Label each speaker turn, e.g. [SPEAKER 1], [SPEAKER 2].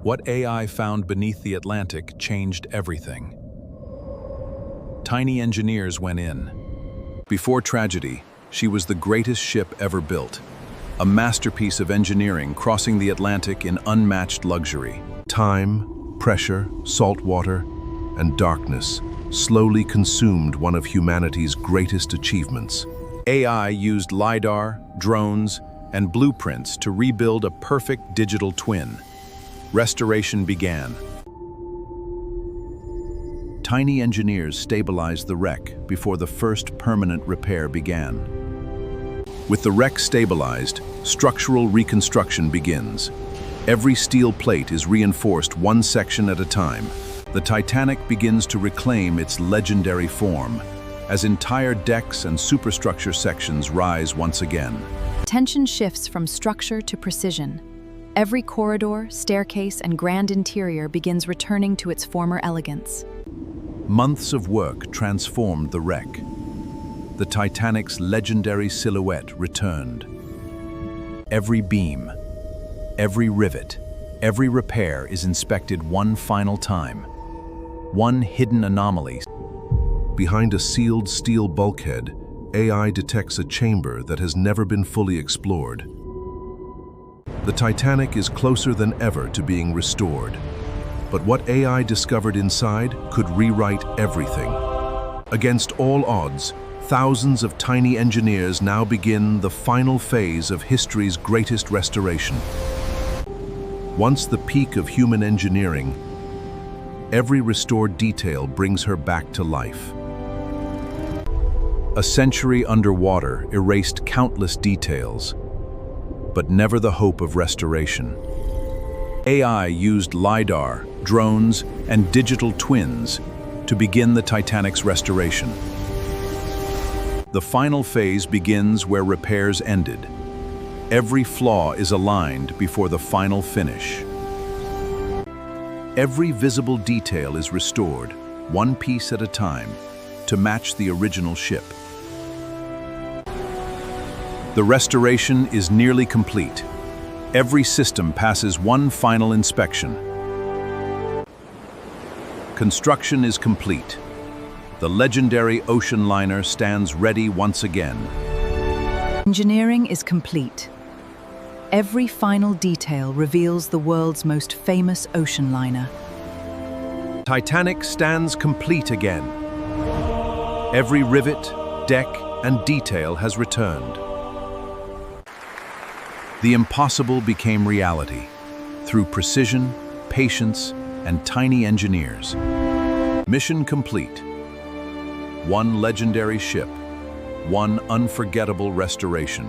[SPEAKER 1] What AI found beneath the Atlantic changed everything. Tiny engineers went in. Before tragedy, she was the greatest ship ever built, a masterpiece of engineering crossing the Atlantic in unmatched luxury.
[SPEAKER 2] Time, pressure, salt water, and darkness slowly consumed one of humanity's greatest achievements.
[SPEAKER 1] AI used LiDAR, drones, and blueprints to rebuild a perfect digital twin. Restoration began. Tiny engineers stabilized the wreck before the first permanent repair began. With the wreck stabilized, structural reconstruction begins. Every steel plate is reinforced one section at a time. The Titanic begins to reclaim its legendary form, as entire decks and superstructure sections rise once again.
[SPEAKER 3] Attention shifts from structure to precision. Every corridor, staircase, and grand interior begins returning to its former elegance.
[SPEAKER 1] Months of work transformed the wreck. The Titanic's legendary silhouette returned. Every beam, every rivet, every repair is inspected one final time. One hidden anomaly.
[SPEAKER 2] Behind a sealed steel bulkhead, AI detects a chamber that has never been fully explored. The Titanic is closer than ever to being restored. But what AI discovered inside could rewrite everything. Against all odds, thousands of tiny engineers now begin the final phase of history's greatest restoration. Once the peak of human engineering, every restored detail brings her back to life. A century underwater erased countless details, but never the hope of restoration. AI used LiDAR, drones, and digital twins to begin the Titanic's restoration. The final phase begins where repairs ended. Every flaw is aligned before the final finish. Every visible detail is restored, one piece at a time, to match the original ship. The restoration is nearly complete. Every system passes one final inspection. Construction is complete. The legendary ocean liner stands ready once again.
[SPEAKER 3] Engineering is complete. Every final detail reveals the world's most famous ocean liner.
[SPEAKER 1] Titanic stands complete again. Every rivet, deck, and detail has returned. The impossible became reality through precision, patience, and tiny engineers. Mission complete. One legendary ship, one unforgettable restoration.